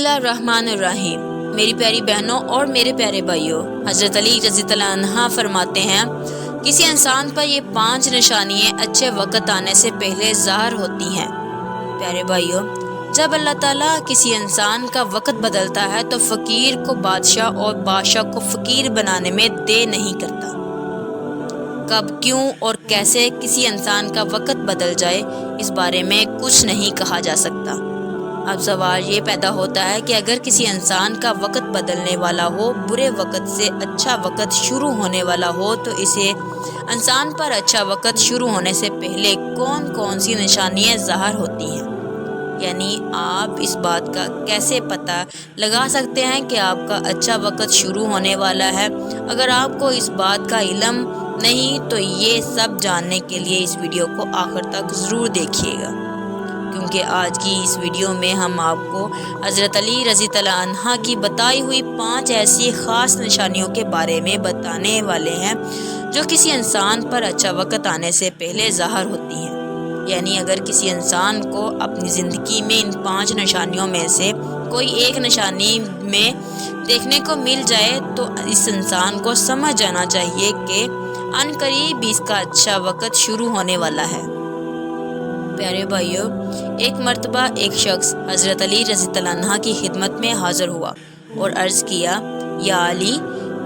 اللہ الرحمن الرحیم۔ میری پیاری بہنوں اور میرے پیارے بھائیوں، حضرت علی رضی اللہ عنہ فرماتے ہیں کسی انسان پر یہ 5 نشانیاں اچھے وقت آنے سے پہلے ظاہر ہوتی ہیں۔ پیارے بھائیوں، جب اللہ تعالیٰ کسی انسان کا وقت بدلتا ہے تو فقیر کو بادشاہ اور بادشاہ کو فقیر بنانے میں دیر نہیں کرتا۔ کب، کیوں اور کیسے کسی انسان کا وقت بدل جائے اس بارے میں کچھ نہیں کہا جا سکتا۔ اب سوال یہ پیدا ہوتا ہے کہ اگر کسی انسان کا وقت بدلنے والا ہو، برے وقت سے اچھا وقت شروع ہونے والا ہو، تو اسے انسان پر اچھا وقت شروع ہونے سے پہلے کون کون سی نشانیاں ظاہر ہوتی ہیں؟ یعنی آپ اس بات کا کیسے پتہ لگا سکتے ہیں کہ آپ کا اچھا وقت شروع ہونے والا ہے؟ اگر آپ کو اس بات کا علم نہیں تو یہ سب جاننے کے لیے اس ویڈیو کو آخر تک ضرور دیکھیے گا، کیونکہ آج کی اس ویڈیو میں ہم آپ کو حضرت علی رضی اللہ عنہ کی بتائی ہوئی 5 ایسی خاص نشانیوں کے بارے میں بتانے والے ہیں جو کسی انسان پر اچھا وقت آنے سے پہلے ظاہر ہوتی ہیں۔ یعنی اگر کسی انسان کو اپنی زندگی میں ان 5 نشانیوں میں سے کوئی ایک نشانی میں دیکھنے کو مل جائے تو اس انسان کو سمجھ جانا چاہیے کہ ان قریب اس کا اچھا وقت شروع ہونے والا ہے۔ پیارے بھائیوں، ایک مرتبہ ایک شخص حضرت علی رضی اللہ عنہ کی خدمت میں حاضر ہوا اور عرض کیا، یا علی،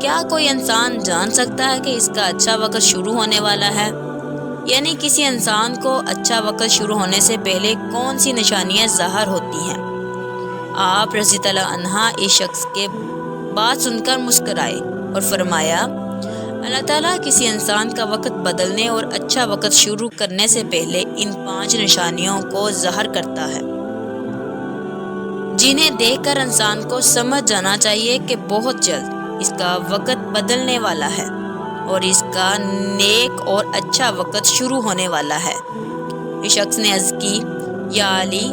کیا کوئی انسان جان سکتا ہے کہ اس کا اچھا وقت شروع ہونے والا ہے؟ یعنی کسی انسان کو اچھا وقت شروع ہونے سے پہلے کون سی نشانیاں ظاہر ہوتی ہیں؟ آپ رضی اللہ عنہ اس شخص کے بات سن کر مسکرائے اور فرمایا، اللہ تعالیٰ کسی انسان کا وقت بدلنے اور اچھا وقت شروع کرنے سے پہلے ان 5 نشانیوں کو ظاہر کرتا ہے، جنہیں دیکھ کر انسان کو سمجھ جانا چاہیے کہ بہت جلد اس کا وقت بدلنے والا ہے اور اس کا نیک اور اچھا وقت شروع ہونے والا ہے۔ اس شخص نے عرض کی، یا علی،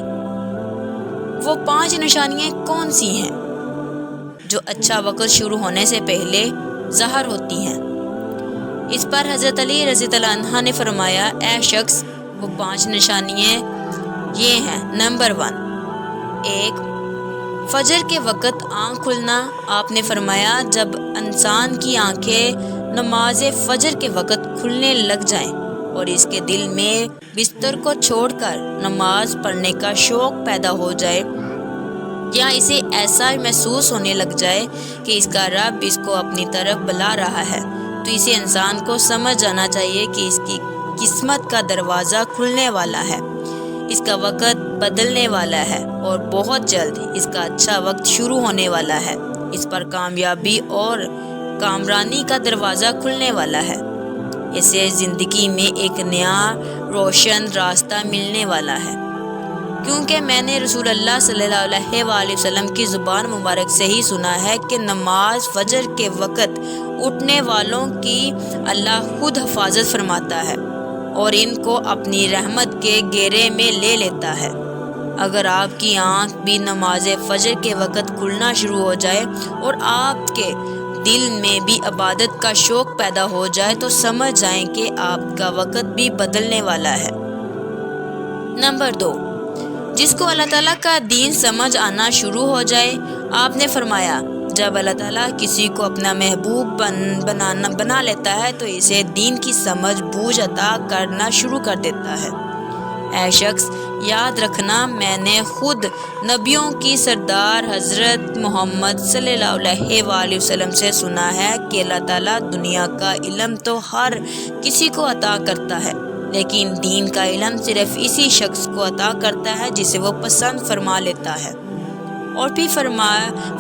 وہ 5 نشانیاں کون سی ہیں جو اچھا وقت شروع ہونے سے پہلے ظاہر ہوتی ہیں؟ اس پر حضرت علی رضی اللہ عنہ نے فرمایا، اے شخص، وہ 5 نشانیاں یہ ہیں۔ نمبر 1، فجر کے وقت آنکھ کھلنا۔ آپ نے فرمایا، جب انسان کی آنکھیں نماز فجر کے وقت کھلنے لگ جائیں اور اس کے دل میں بستر کو چھوڑ کر نماز پڑھنے کا شوق پیدا ہو جائے، یا اسے ایسا محسوس ہونے لگ جائے کہ اس کا رب اس کو اپنی طرف بلا رہا ہے، تو اسے انسان کو سمجھ جانا چاہیے کہ اس کی قسمت کا دروازہ کھلنے والا ہے، اس کا وقت بدلنے والا ہے اور بہت جلد اس کا اچھا وقت شروع ہونے والا ہے، اس پر کامیابی اور کامرانی کا دروازہ کھلنے والا ہے، اسے زندگی میں ایک نیا روشن راستہ ملنے والا ہے۔ کیونکہ میں نے رسول اللہ صلی اللہ علیہ وآلہ وسلم کی زبان مبارک سے ہی سنا ہے کہ نماز فجر کے وقت اٹھنے والوں کی اللہ خود حفاظت فرماتا ہے اور ان کو اپنی رحمت کے گھیرے میں لے لیتا ہے۔ اگر آپ کی آنکھ بھی نماز فجر کے وقت کھلنا شروع ہو جائے اور آپ کے دل میں بھی عبادت کا شوق پیدا ہو جائے تو سمجھ جائیں کہ آپ کا وقت بھی بدلنے والا ہے۔ نمبر 2، جس کو اللہ تعالیٰ کا دین سمجھ آنا شروع ہو جائے۔ آپ نے فرمایا، جب اللہ تعالیٰ کسی کو اپنا محبوب بنا لیتا ہے تو اسے دین کی سمجھ بوجھ عطا کرنا شروع کر دیتا ہے۔ اے شخص، یاد رکھنا، میں نے خود نبیوں کی سردار حضرت محمد صلی اللہ علیہ وآلہ وسلم سے سنا ہے کہ اللہ تعالیٰ دنیا کا علم تو ہر کسی کو عطا کرتا ہے، لیکن دین کا علم صرف اسی شخص کو عطا کرتا ہے جسے وہ پسند فرما لیتا ہے۔ اور پھر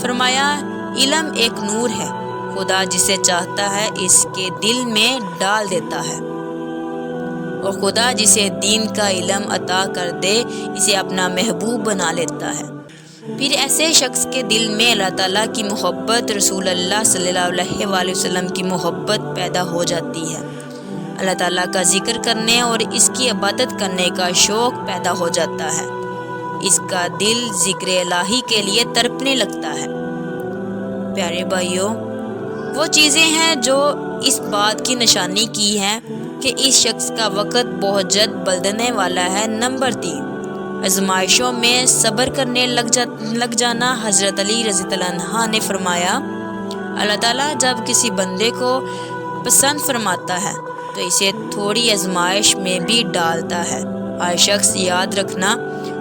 فرمایا، علم ایک نور ہے، خدا جسے چاہتا ہے اس کے دل میں ڈال دیتا ہے، اور خدا جسے دین کا علم عطا کر دے اسے اپنا محبوب بنا لیتا ہے۔ پھر ایسے شخص کے دل میں اللہ تعالیٰ کی محبت، رسول اللہ صلی اللہ علیہ وآلہ وسلم کی محبت پیدا ہو جاتی ہے، اللہ تعالیٰ کا ذکر کرنے اور اس کی عبادت کرنے کا شوق پیدا ہو جاتا ہے، اس کا دل ذکر الہی کے لیے تڑپنے لگتا ہے۔ پیارے بھائیوں، وہ چیزیں ہیں جو اس بات کی نشانی کی ہیں کہ اس شخص کا وقت بہت جلد بدلنے والا ہے۔ نمبر 3، آزمائشوں میں صبر کرنے لگ جانا۔ حضرت علی رضی اللہ عنہ نے فرمایا، اللہ تعالیٰ جب کسی بندے کو پسند فرماتا ہے تو اسے تھوڑی آزمائش میں بھی ڈالتا ہے۔ ہر شخص یاد رکھنا،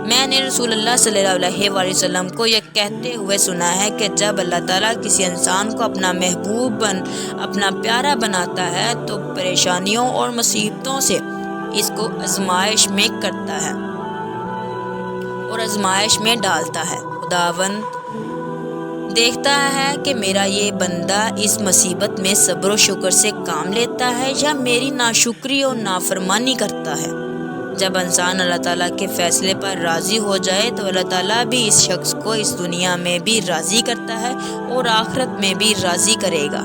میں نے رسول اللہ صلی اللہ علیہ وآلہ وسلم کو یہ کہتے ہوئے سنا ہے کہ جب اللہ تعالیٰ کسی انسان کو اپنا محبوب اپنا پیارا بناتا ہے تو پریشانیوں اور مصیبتوں سے اس کو آزمائش میں کرتا ہے اور آزمائش میں ڈالتا ہے۔ خداوند دیکھتا ہے کہ میرا یہ بندہ اس مصیبت میں صبر و شکر سے کام لیتا ہے یا میری ناشکری اور نافرمانی کرتا ہے۔ جب انسان اللہ تعالیٰ کے فیصلے پر راضی ہو جائے تو اللہ تعالیٰ بھی اس شخص کو اس دنیا میں بھی راضی کرتا ہے اور آخرت میں بھی راضی کرے گا۔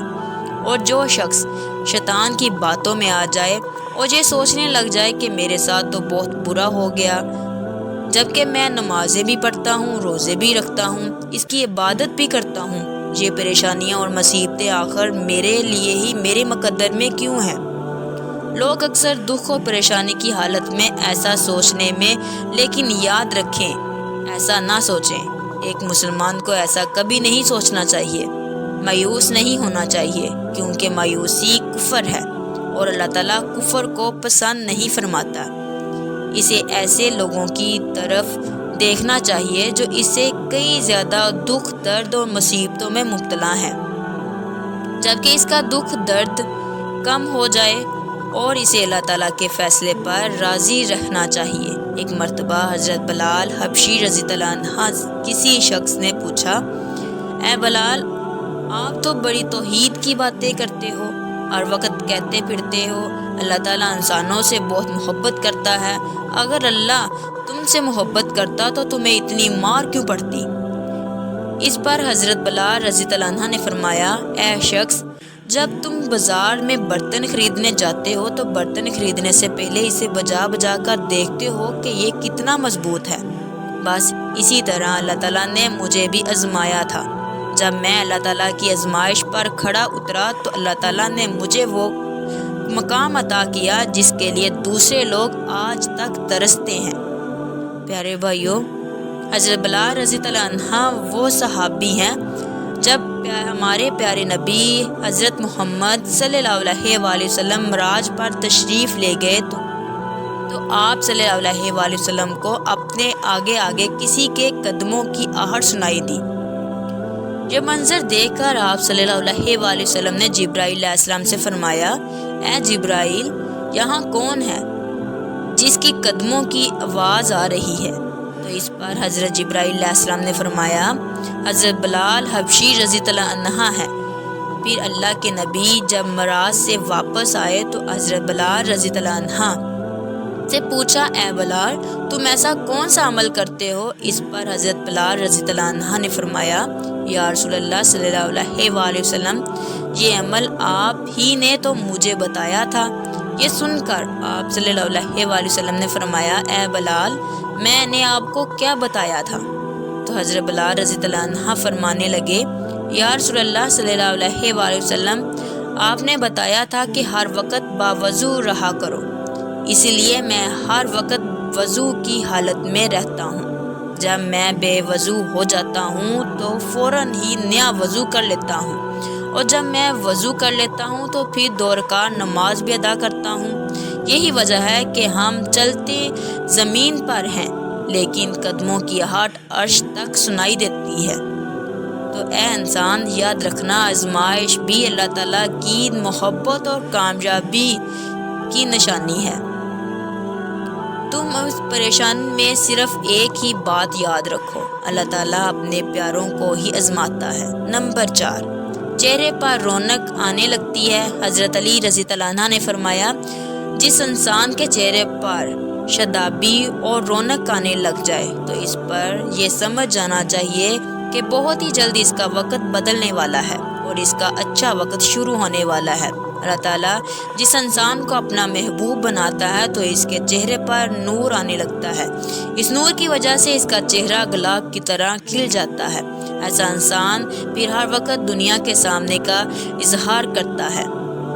اور جو شخص شیطان کی باتوں میں آ جائے اور یہ سوچنے لگ جائے کہ میرے ساتھ تو بہت برا ہو گیا، جبکہ میں نمازیں بھی پڑھتا ہوں، روزے بھی رکھتا ہوں، اس کی عبادت بھی کرتا ہوں، یہ پریشانیاں اور مصیبتیں آخر میرے لیے ہی میرے مقدر میں کیوں ہیں؟ لوگ اکثر دکھ اور پریشانی کی حالت میں ایسا سوچنے میں، لیکن یاد رکھیں ایسا نہ سوچیں۔ ایک مسلمان کو ایسا کبھی نہیں سوچنا چاہیے، مایوس نہیں ہونا چاہیے، کیونکہ مایوسی کفر ہے اور اللہ تعالیٰ کفر کو پسند نہیں فرماتا۔ اسے ایسے لوگوں کی طرف دیکھنا چاہیے جو اس سے کئی زیادہ دکھ، درد اور مصیبتوں میں مبتلا ہیں، جبکہ اس کا دکھ درد کم ہو جائے اور اسے اللہ تعالیٰ کے فیصلے پر راضی رہنا چاہیے۔ ایک مرتبہ حضرت بلال حبشی رضی اللہ عنہ کسی شخص نے پوچھا، اے بلال، آپ تو بڑی توحید کی باتیں کرتے ہو، ہر وقت کہتے پھرتے ہو اللہ تعالیٰ انسانوں سے بہت محبت کرتا ہے، اگر اللہ تم سے محبت کرتا تو تمہیں اتنی مار کیوں پڑتی؟ اس پر حضرت بلال رضی اللہ عنہ نے فرمایا، اے شخص، جب تم بازار میں برتن خریدنے جاتے ہو تو برتن خریدنے سے پہلے اسے بجا کر دیکھتے ہو کہ یہ کتنا مضبوط ہے۔ بس اسی طرح اللہ تعالیٰ نے مجھے بھی آزمایا تھا۔ جب میں اللہ تعالیٰ کی آزمائش پر کھڑا اترا تو اللہ تعالیٰ نے مجھے وہ مقام عطا کیا جس کے لیے دوسرے لوگ آج تک ترستے ہیں۔ پیارے بھائیو، حضرت بلال رضی اللہ عنہ وہ صحابی ہیں جب ہمارے پیارے نبی حضرت محمد صلی اللہ علیہ وآلہ وسلم معراج پر تشریف لے گئے تو آپ صلی اللہ علیہ وآلہ وسلم کو اپنے آگے کسی کے قدموں کی آہٹ سنائی دی۔ یہ منظر دیکھ کر آپ صلی اللہ علیہ وآلہ وسلم نے جبرائیل علیہ السلام سے فرمایا، اے جبرائیل، یہاں کون ہے جس کی قدموں کی آواز آ رہی ہے؟ تو اس پر حضرت جبرائیل علیہ السلام نے فرمایا، حضرت بلال حبشی رضی اللہ عنہ ہے۔ پھر اللہ کے نبی جب معراج سے واپس آئے تو حضرت بلال رضی اللہ عنہ سے پوچھا، اے بلال، تم ایسا کون سا عمل کرتے ہو؟ اس پر حضرت بلال رضی اللہ عنہ نے فرمایا، یا رسول اللہ صلی اللہ علیہ وآلہ وسلم، یہ عمل آپ ہی نے تو مجھے بتایا تھا۔ یہ سن کر آپ صلی اللہ علیہ وآلہ وسلم نے فرمایا، اے بلال، میں نے آپ کو کیا بتایا تھا؟ تو حضرت بلال رضی اللہ عنہ فرمانے لگے، یا رسول اللہ صلی اللہ علیہ وآلہ وسلم، آپ نے بتایا تھا کہ ہر وقت باوضو رہا کرو، اس لیے میں ہر وقت وضو کی حالت میں رہتا ہوں۔ جب میں بے وضو ہو جاتا ہوں تو فوراً ہی نیا وضو کر لیتا ہوں، اور جب میں وضو کر لیتا ہوں تو پھر 2 رکعت نماز بھی ادا کرتا ہوں۔ یہی وجہ ہے کہ ہم چلتے زمین پر ہیں لیکن قدموں کی آہٹ عرش تک سنائی دیتی ہے۔ تو اے انسان، یاد رکھنا، آزمائش بھی اللہ تعالیٰ کی محبت اور کامیابی کی نشانی ہے۔ تم اس پریشانی میں صرف ایک ہی بات یاد رکھو، اللہ تعالیٰ اپنے پیاروں کو ہی آزماتا ہے۔ نمبر 4، چہرے پر رونق آنے لگتی ہے۔ حضرت علی رضی اللہ عنہ نے فرمایا، جس انسان کے چہرے پر شادابی اور رونق آنے لگ جائے تو اس پر یہ سمجھ جانا چاہیے کہ بہت ہی جلد اس کا وقت بدلنے والا ہے اور اس کا اچھا وقت شروع ہونے والا ہے۔ اللہ تعالیٰ جس انسان کو اپنا محبوب بناتا ہے تو اس کے چہرے پر نور آنے لگتا ہے، اس نور کی وجہ سے اس کا چہرہ گلاب کی طرح کھل جاتا ہے۔ ایسا انسان پھر ہر وقت دنیا کے سامنے کا اظہار کرتا ہے،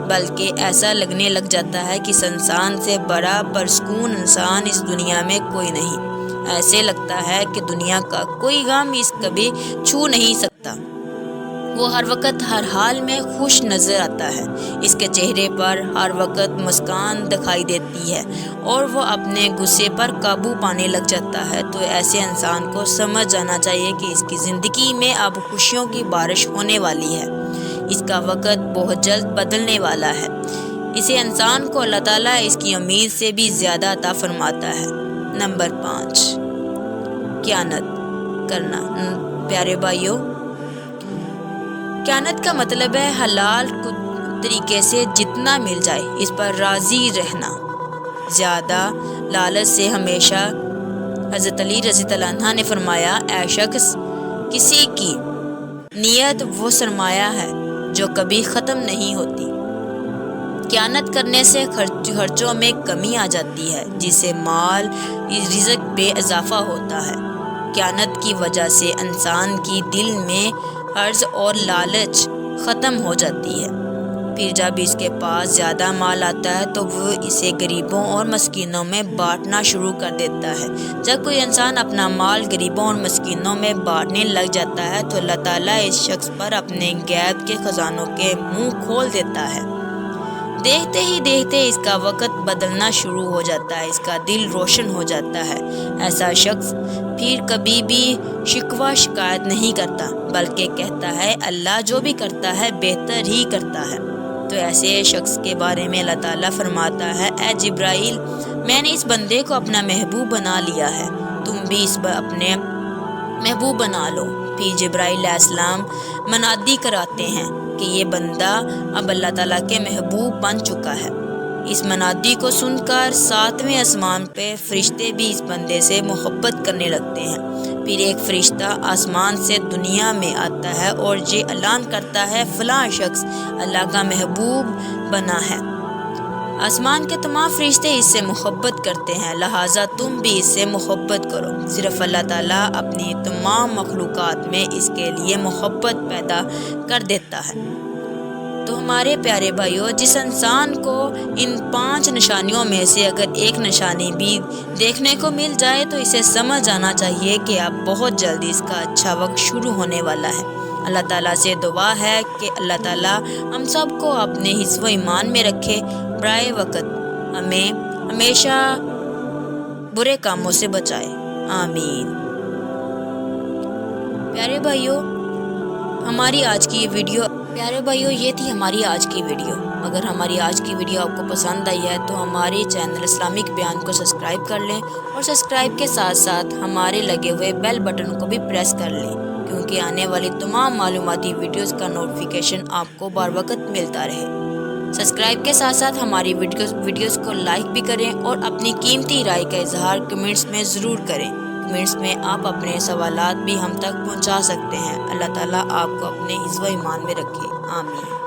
بلکہ ایسا لگنے لگ جاتا ہے کہ اس انسان سے بڑا پرسکون انسان اس دنیا میں کوئی نہیں۔ ایسے لگتا ہے کہ دنیا کا کوئی غم اس کبھی چھو نہیں سکتا۔ وہ ہر وقت ہر حال میں خوش نظر آتا ہے، اس کے چہرے پر ہر وقت مسکان دکھائی دیتی ہے اور وہ اپنے غصے پر قابو پانے لگ جاتا ہے۔ تو ایسے انسان کو سمجھ جانا چاہیے کہ اس کی زندگی میں اب خوشیوں کی بارش ہونے والی ہے، اس کا وقت بہت جلد بدلنے والا ہے۔ اسے انسان کو اللہ تعالیٰ اس کی امید سے بھی زیادہ عطا فرماتا ہے۔ نمبر 5، خیانت کرنا۔ پیارے بھائیوں، خیانت کا مطلب ہے حلال طریقے سے جتنا مل جائے اس پر راضی رہنا۔ زیادہ لالچ سے ہمیشہ حضرت علی رضی اللہ عنہ نے فرمایا، اے شخص، کسی کی نیت وہ سرمایہ ہے جو کبھی ختم نہیں ہوتی۔ خیانت کرنے سے خرچوں میں کمی آ جاتی ہے، جس سے مال رزق میں اضافہ ہوتا ہے۔ خیانت کی وجہ سے انسان کی دل میں حرص اور لالچ ختم ہو جاتی ہے۔ پھر جب اس کے پاس زیادہ مال آتا ہے تو وہ اسے غریبوں اور مسکینوں میں بانٹنا شروع کر دیتا ہے۔ جب کوئی انسان اپنا مال غریبوں اور مسکینوں میں بانٹنے لگ جاتا ہے تو اللہ تعالیٰ اس شخص پر اپنے غیب کے خزانوں کے منہ کھول دیتا ہے۔ دیکھتے ہی دیکھتے اس کا وقت بدلنا شروع ہو جاتا ہے، اس کا دل روشن ہو جاتا ہے۔ ایسا شخص پھر کبھی بھی شکوہ شکایت نہیں کرتا، بلکہ کہتا ہے اللہ جو بھی کرتا ہے بہتر ہی کرتا ہے۔ تو ایسے شخص کے بارے میں اللہ تعالیٰ فرماتا ہے، اے جبرائیل، میں نے اس بندے کو اپنا محبوب بنا لیا ہے، تم بھی اس اپنے محبوب بنا لو۔ پھر جبرائیل علیہ السلام منادی کراتے ہیں کہ یہ بندہ اب اللہ تعالیٰ کے محبوب بن چکا ہے۔ اس منادی کو سن کر 7ویں آسمان پہ فرشتے بھی اس بندے سے محبت کرنے لگتے ہیں۔ پھر ایک فرشتہ آسمان سے دنیا میں آتا ہے اور یہ اعلان کرتا ہے، فلاں شخص اللہ کا محبوب بنا ہے۔ آسمان کے تمام فرشتے اس سے محبت کرتے ہیں، لہٰذا تم بھی اس سے محبت کرو۔ صرف اللہ تعالیٰ اپنی تمام مخلوقات میں اس کے لیے محبت پیدا کر دیتا ہے۔ تو ہمارے پیارے بھائیوں، جس انسان کو ان 5 نشانیوں میں سے اگر ایک نشانی بھی دیکھنے کو مل جائے تو اسے سمجھ جانا چاہیے کہ اب بہت جلدی اس کا اچھا وقت شروع ہونے والا ہے۔ اللہ تعالیٰ سے دعا ہے کہ اللہ تعالیٰ ہم سب کو اپنے حفظ و ایمان میں رکھے، برائے وقت ہمیں ہمیشہ برے کاموں سے بچائے، آمین۔ پیارے بھائیوں، یہ تھی ہماری آج کی ویڈیو۔ اگر ہماری آج کی ویڈیو آپ کو پسند آئی ہے تو ہمارے چینل اسلامک بیان کو سبسکرائب کر لیں، اور سبسکرائب کے ساتھ ساتھ ہمارے لگے ہوئے بیل بٹن کو بھی پریس کر لیں، کیونکہ آنے والی تمام معلوماتی ویڈیوز کا نوٹیفیکیشن آپ کو بر وقت ملتا رہے۔ سبسکرائب کے ساتھ ساتھ ہماری ویڈیوز کو لائک بھی کریں اور اپنی قیمتی رائے کا اظہار کمنٹس میں ضرور کریں۔ کمنٹس میں آپ اپنے سوالات بھی ہم تک پہنچا سکتے ہیں۔ اللہ تعالیٰ آپ کو اپنے حفظ و ایمان میں رکھے، آمین۔